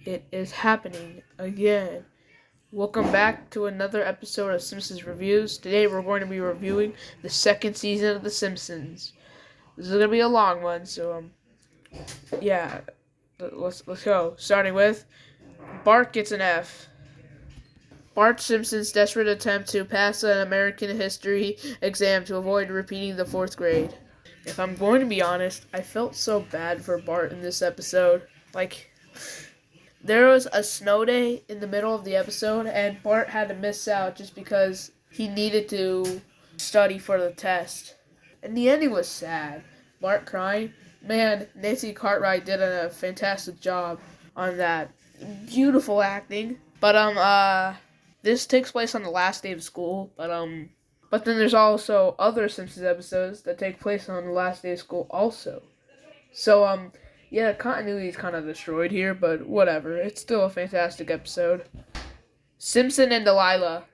It is happening again. Welcome back to another episode of Simpsons Reviews. Today we're going to be reviewing the second season of The Simpsons. This is going to be a long one, so yeah, let's go. Starting with Bart gets an F. Bart Simpson's desperate attempt to pass an American history exam to avoid repeating the fourth grade. If I'm going to be honest, I felt so bad for Bart in this episode. There was a snow day in the middle of the episode, and Bart had to miss out just because he needed to study for the test. And the ending was sad. Bart crying. Man, Nancy Cartwright did a fantastic job on that. Beautiful acting. This takes place on the last day of school, but then there's also other Simpsons episodes that take place on the last day of school also. So, yeah, continuity is kind of destroyed here, but whatever. It's still a fantastic episode. Simpson and Delilah.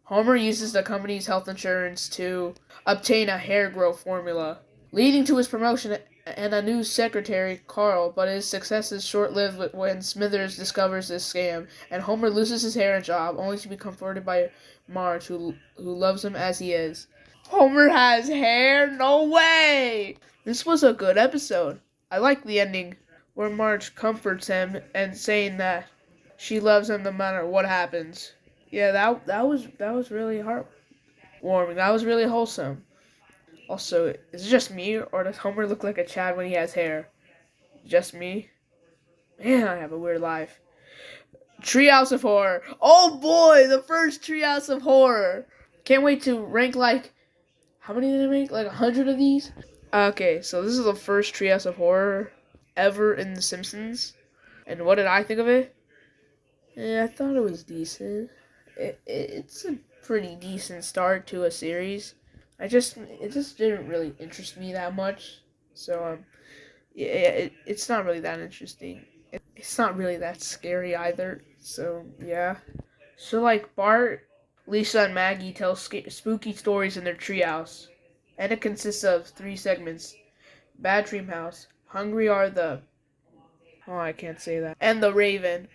Homer uses the company's health insurance to obtain a hair growth formula, leading to his promotion and a new secretary, Carl, but his success is short-lived when Smithers discovers this scam, and Homer loses his hair and job, only to be comforted by Marge, who loves him as he is. Homer has hair? No way! This was a good episode. I like the ending where Marge comforts him and saying that she loves him no matter what happens. Yeah, that was really heartwarming. That was really wholesome. Also, is it just me or does Homer look like a Chad when he has hair? Just me? Man, I have a weird life. Treehouse of Horror. Oh boy, the first Treehouse of Horror. Can't wait to rank how many did they make? Like 100 of these? Okay, so this is the first Treehouse of Horror ever in The Simpsons. And what did I think of it? I thought it was decent. It's a pretty decent start to a series. It just didn't really interest me that much. So it's not really that interesting. It's not really that scary either. So yeah. So Bart, Lisa, and Maggie tell spooky stories in their treehouse, and it consists of 3 segments: Bad Dream House, Hungry Are the I can't say that, and the Raven.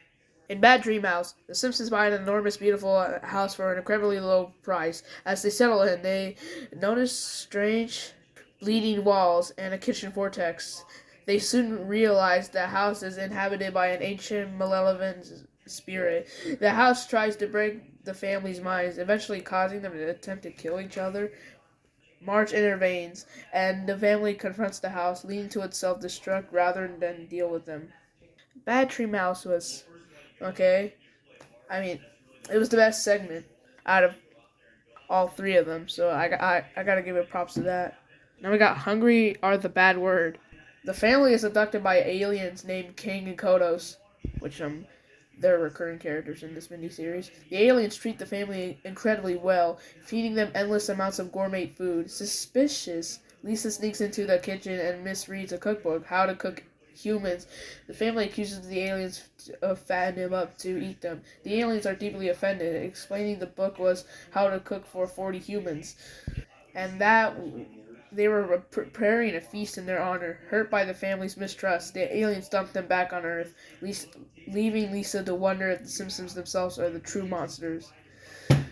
In Bad Dream House, the Simpsons buy an enormous, beautiful house for an incredibly low price. As they settle in, they notice strange, bleeding walls and a kitchen vortex. They soon realize the house is inhabited by an ancient, malevolent spirit. The house tries to break the family's minds, eventually causing them to attempt to kill each other. Marge intervenes, and the family confronts the house, leading to its self-destruct rather than deal with them. Bad Tree Mouse was okay. I mean, it was the best segment out of all 3 of them, so I gotta give it props to that. Now we got Hungry Are the Bad Word. The family is abducted by aliens named King and Kodos, which they're recurring characters in this miniseries. The aliens treat the family incredibly well, feeding them endless amounts of gourmet food. Suspicious, Lisa sneaks into the kitchen and misreads a cookbook, How to Cook Humans. The family accuses the aliens of fattening him up to eat them. The aliens are deeply offended, explaining the book was How to Cook for 40 Humans, and that they were preparing a feast in their honor. Hurt by the family's mistrust, the aliens dumped them back on Earth, leaving Lisa to wonder if the Simpsons themselves are the true monsters.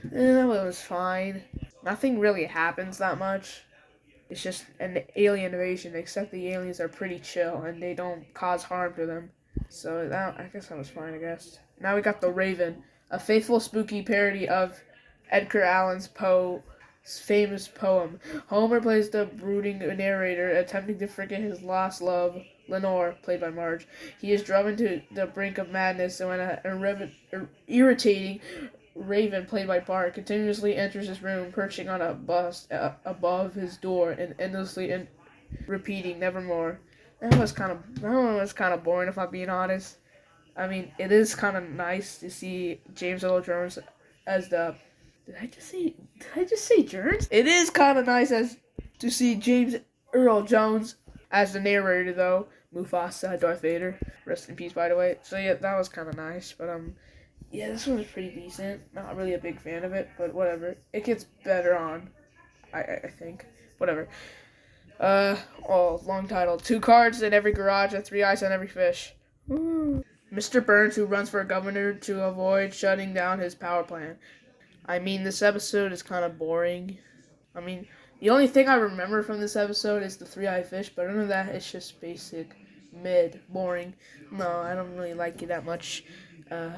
That was fine. Nothing really happens that much. It's just an alien invasion, except the aliens are pretty chill and they don't cause harm to them. So I guess that was fine, I guess. Now we got The Raven, a faithful spooky parody of Edgar Allan's Poe's famous poem. Homer plays the brooding narrator, attempting to forget his lost love, Lenore, played by Marge. He is driven to the brink of madness when an irritating Raven, played by Bart, continuously enters his room, perching on a bust above his door and endlessly repeating "Nevermore." That one was kind of boring, if I'm being honest. I mean, it is kind of nice to see James Earl Jones as the. Did I just say Jones? It is kind of nice as to see James Earl Jones as the narrator, though. Mufasa, Darth Vader, rest in peace, by the way. So yeah, that was kind of nice, but yeah, this one was pretty decent. Not really a big fan of it, but whatever. It gets better on, I think. Whatever. Long title. 2 cards in every garage and 3 eyes on every fish. Ooh. Mr. Burns, who runs for governor to avoid shutting down his power plant. I mean, this episode is kind of boring. I mean, the only thing I remember from this episode is the three-eyed fish, but other than that, it's just basic, mid, boring. No, I don't really like it that much. Uh,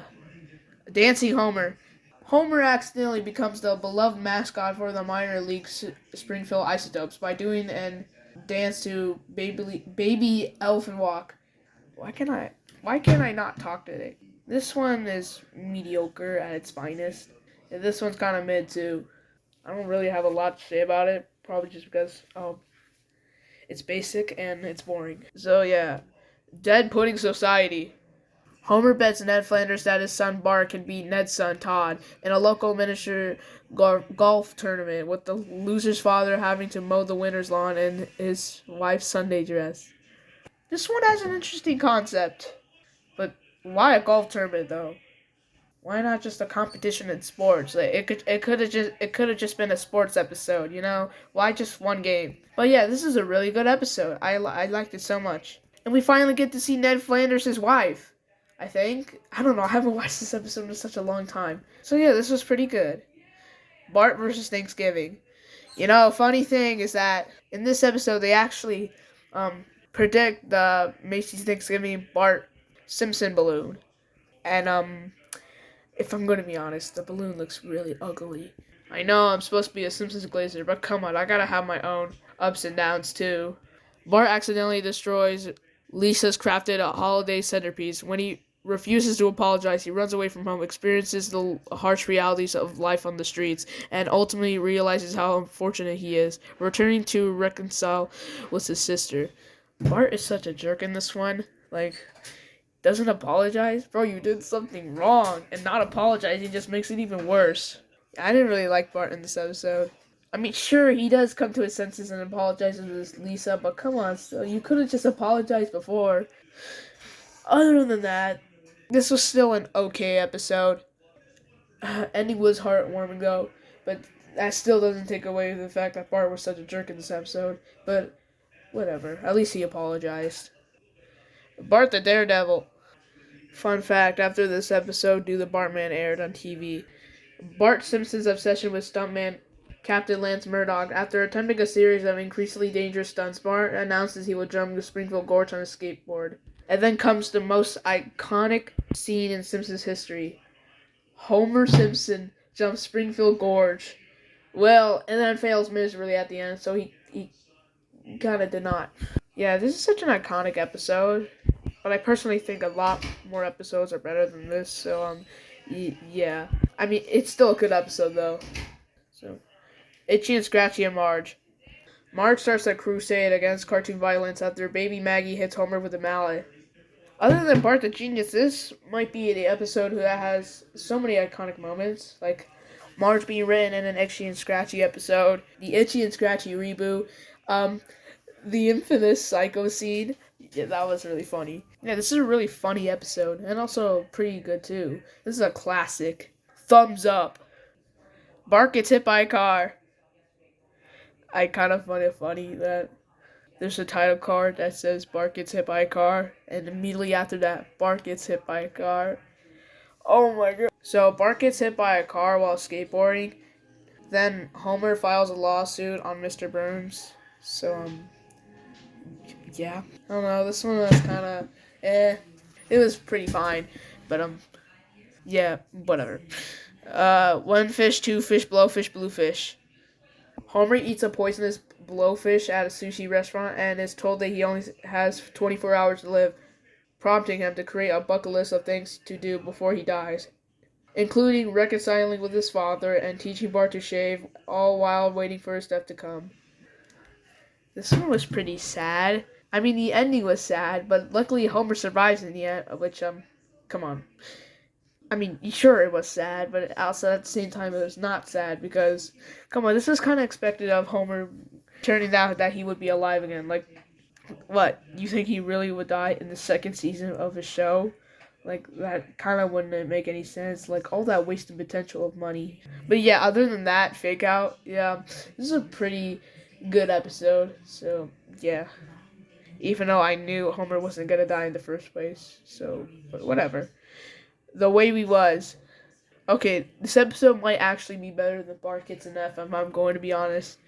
Dancing Homer. Homer accidentally becomes the beloved mascot for the minor league Springfield Isotopes by doing an dance to Baby Elephant Walk. Why can't I? Why can't I not talk today? This one is mediocre at its finest. And this one's kind of mid too. I don't really have a lot to say about it. Probably just because it's basic and it's boring. So yeah, Dead Pudding Society. Homer bets Ned Flanders that his son Bart can beat Ned's son Todd in a local miniature golf tournament, with the loser's father having to mow the winner's lawn in his wife's Sunday dress. This one has an interesting concept, but why a golf tournament though? Why not just a competition in sports? Like it could have just been a sports episode, you know? Why just one game? But yeah, this is a really good episode. I liked it so much, and we finally get to see Ned Flanders' wife. I think I don't know. I haven't watched this episode in such a long time. So yeah, this was pretty good. Bart versus Thanksgiving. You know, funny thing is that in this episode they actually predict the Macy's Thanksgiving Bart Simpson balloon, and if I'm going to be honest, the balloon looks really ugly. I know I'm supposed to be a Simpsons glazer, but come on, I gotta have my own ups and downs too. Bart accidentally destroys Lisa's crafted holiday centerpiece. When he refuses to apologize, he runs away from home, experiences the harsh realities of life on the streets, and ultimately realizes how unfortunate he is, returning to reconcile with his sister. Bart is such a jerk in this one. Like, doesn't apologize? Bro, you did something wrong, and not apologizing just makes it even worse. I didn't really like Bart in this episode. I mean, sure, he does come to his senses and apologizes to Lisa, but come on, still, you could have just apologized before. Other than that, this was still an okay episode. Ending was heartwarming though, but that still doesn't take away the fact that Bart was such a jerk in this episode. But whatever, at least he apologized. Bart the Daredevil. Fun fact, after this episode, Do the Bartman aired on TV. Bart Simpson's obsession with stuntman Captain Lance Murdoch. After attempting a series of increasingly dangerous stunts, Bart announces he will jump the Springfield Gorge on a skateboard. And then comes the most iconic scene in Simpsons history. Homer Simpson jumps Springfield Gorge. Well, and then fails miserably at the end, so he kind of did not. Yeah, this is such an iconic episode. But I personally think a lot more episodes are better than this, so, yeah. I mean, it's still a good episode, though. So, Itchy and Scratchy and Marge. Marge starts a crusade against cartoon violence after baby Maggie hits Homer with a mallet. Other than Bart the Genius, this might be the episode that has so many iconic moments, like Marge being written in an Itchy and Scratchy episode, the Itchy and Scratchy reboot, the infamous Psycho scene. Yeah, that was really funny. Yeah, this is a really funny episode, and also pretty good too. This is a classic. Thumbs up. Bart gets hit by a car. I kind of find it funny that there's a title card that says Bart gets hit by a car, and immediately after that, Bart gets hit by a car. Oh my god. So, Bart gets hit by a car while skateboarding. Then, Homer files a lawsuit on Mr. Burns. So, yeah. I don't know, this one was kind of, it was pretty fine. But, yeah, whatever. One fish, two fish, blowfish, blue fish. Homer eats a poisonous blowfish at a sushi restaurant and is told that he only has 24 hours to live, prompting him to create a bucket list of things to do before he dies, including reconciling with his father and teaching Bart to shave, all while waiting for his death to come. This one was pretty sad. I mean, the ending was sad, but luckily Homer survives in the end, which, come on. I mean, sure, it was sad, but also at the same time, it was not sad because, come on, this was kind of expected of Homer turning out that he would be alive again. Like, what? You think he really would die in the second season of his show? Like, that kind of wouldn't make any sense. Like, all that wasted potential of money. But yeah, other than that, fake out, yeah, this is a pretty good episode. So, yeah. even though I knew Homer wasn't gonna die in the first place. So, but whatever. The way we was. Okay, this episode might actually be better than Bart Gets an F, if I'm going to be honest.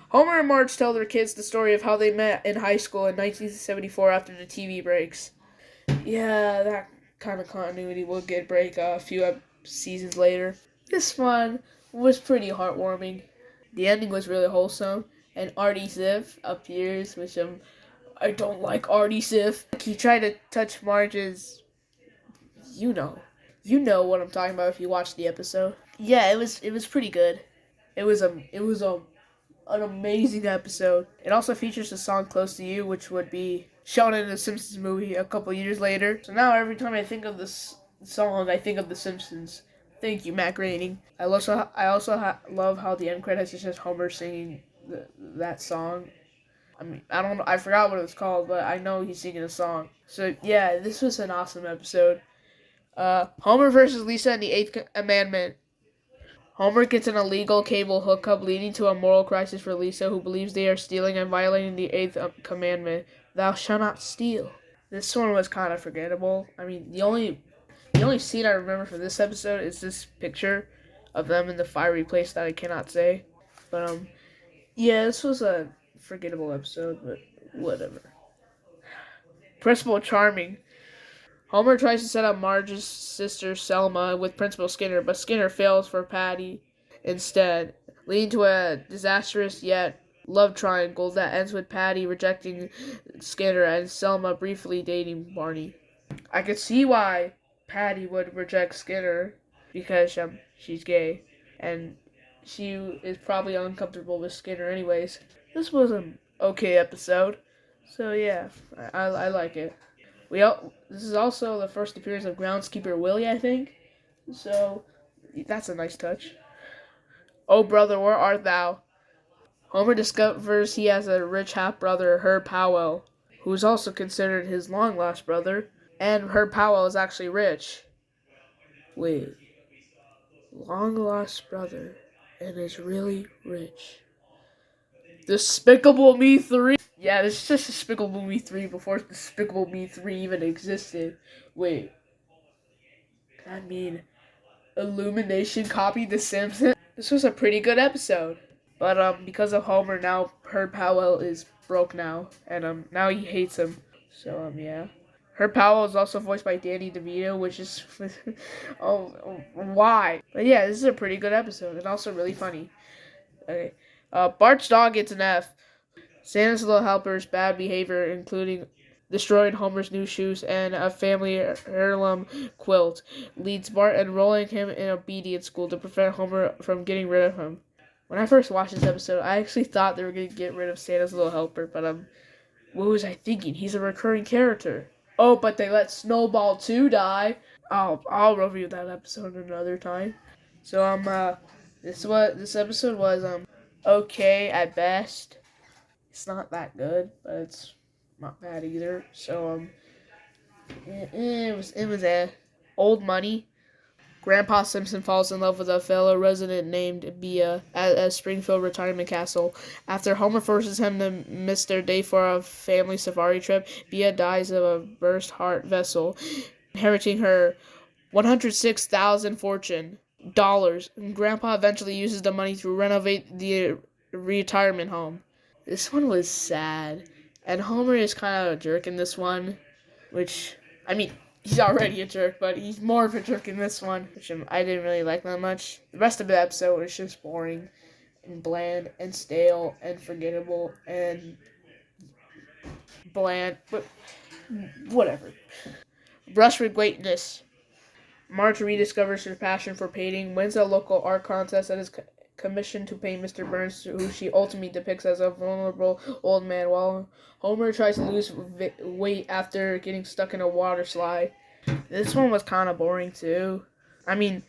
Homer and Marge tell their kids the story of how they met in high school in 1974 after the TV breaks. Yeah, that kind of continuity will get break a few seasons later. This one was pretty heartwarming. The ending was really wholesome, and Artie Ziff appears, which I don't like Artie Ziff. He tried to touch Marge's, you know, you know what I'm talking about if you watched the episode. Yeah, it was pretty good. It was an amazing episode. It also features the song "Close to You," which would be shown in the Simpsons movie a couple years later. So now every time I think of this song, I think of the Simpsons. Thank you, Matt Groening. I also love how the end credits is just Homer singing that song. I mean, I don't know, I forgot what it was called, but I know he's singing a song. So yeah, this was an awesome episode. Homer versus Lisa and the Eighth Commandment. Homer gets an illegal cable hookup, leading to a moral crisis for Lisa, who believes they are stealing and violating the eighth commandment: "Thou shalt not steal." This one was kind of forgettable. I mean, the only scene I remember from this episode is this picture of them in the fiery place that I cannot say. But yeah, this was a forgettable episode, but whatever. Principal Charming. Homer tries to set up Marge's sister Selma with Principal Skinner, but Skinner fails for Patty instead, leading to a disastrous yet love triangle that ends with Patty rejecting Skinner and Selma briefly dating Barney. I could see why Patty would reject Skinner because she's gay and she is probably uncomfortable with Skinner anyways. This was an okay episode, so yeah, I like it. This is also the first appearance of groundskeeper Willie, I think. So that's a nice touch. Oh brother, where art thou? Homer discovers he has a rich half brother, Herb Powell, who is also considered his long lost brother. And Herb Powell is actually rich. Wait, long lost brother and is really rich. Despicable Me 3? Yeah, this is just Despicable Me 3 before Despicable Me 3 even existed. Wait, I mean, Illumination copied The Simpsons? This was a pretty good episode. But because of Homer, now Herb Powell is broke now, and now he hates him. So yeah. Herb Powell is also voiced by Danny DeVito, which is why? But yeah, this is a pretty good episode and also really funny. Okay. Bart's dog gets an F. Santa's Little Helper's bad behavior, including destroying Homer's new shoes and a family heirloom quilt, leads Bart enrolling him in obedience school to prevent Homer from getting rid of him. When I first watched this episode, I actually thought they were going to get rid of Santa's Little Helper, but what was I thinking? He's a recurring character. Oh, but they let Snowball 2 die. I'll review that episode another time. So this episode was okay at best. It's not that good, but it's not bad either. So it was old money. Grandpa Simpson falls in love with a fellow resident named Bea at Springfield Retirement Castle. After Homer forces him to miss their date for a family safari trip, Bea dies of a burst heart vessel, inheriting her 106,000 fortune dollars. Grandpa eventually uses the money to renovate the retirement home. This one was sad, and Homer is kind of a jerk in this one, which, I mean, he's already a jerk, but he's more of a jerk in this one, which I didn't really like that much. The rest of the episode was just boring and bland and stale and forgettable and bland, but whatever. Brush with Greatness. Marge rediscovers her passion for painting, wins a local art contest, and is commissioned to paint Mr. Burns, who she ultimately depicts as a vulnerable old man, while Homer tries to lose weight after getting stuck in a water slide. This one was kind of boring too. I mean,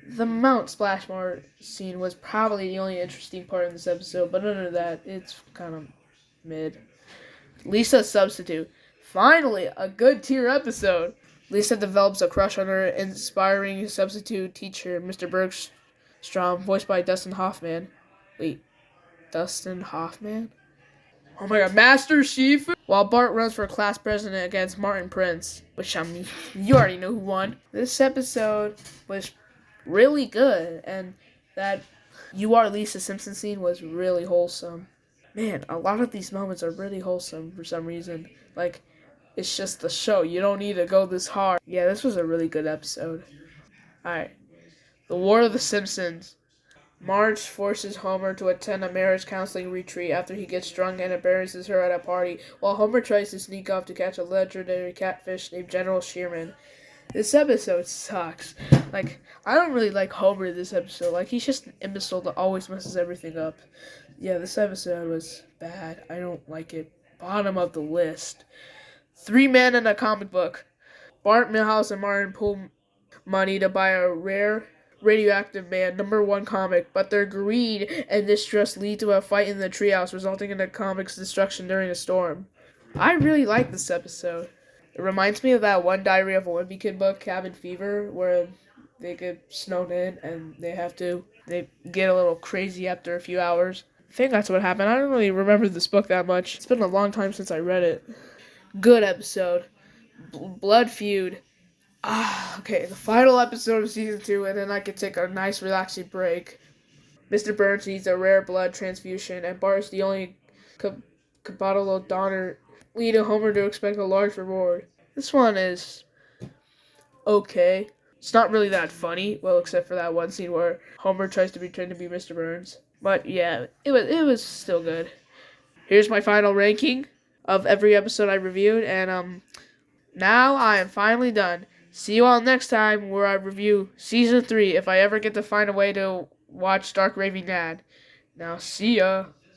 the Mount Splashmore scene was probably the only interesting part in this episode, but other than that, it's kind of mid. Lisa's Substitute. Finally, a good tier episode. Lisa develops a crush on her inspiring substitute teacher, Mr. Bergstrom, voiced by Dustin Hoffman. Wait, Dustin Hoffman? Oh my god, Master Chief! While Bart runs for class president against Martin Prince, which you already know who won. This episode was really good, and that "You Are Lisa Simpson" scene was really wholesome. Man, a lot of these moments are really wholesome for some reason. Like, it's just the show. You don't need to go this hard. Yeah, this was a really good episode. Alright. The War of the Simpsons. Marge forces Homer to attend a marriage counseling retreat after he gets drunk and embarrasses her at a party, while Homer tries to sneak off to catch a legendary catfish named General Shearman. This episode sucks. Like, I don't really like Homer in this episode. Like, he's just an imbecile that always messes everything up. Yeah, this episode was bad. I don't like it. Bottom of the list. Three Men in a Comic Book. Bart, Milhouse, and Martin pull money to buy a rare Radioactive Man #1 comic, but their greed and distrust lead to a fight in the treehouse, resulting in the comic's destruction during a storm. I really like this episode. It reminds me of that one Diary of a Wimpy Kid book, Cabin Fever, where they get snowed in and they get a little crazy after a few hours. I think that's what happened. I don't really remember this book that much. It's been a long time since I read it. Good episode. Blood Feud. Okay, the final episode of season 2, and then I could take a nice relaxing break. Mr. Burns needs a rare blood transfusion, and Bart's the only compatible donor, leading Homer to expect a large reward. This one is okay. It's not really that funny, well, except for that one scene where Homer tries to pretend to be Mr. Burns. But yeah, it was still good. Here's my final ranking of every episode I reviewed, and now I am finally done. See you all next time where I review Season 3 if I ever get to find a way to watch Dark Raving Dad. Now, see ya.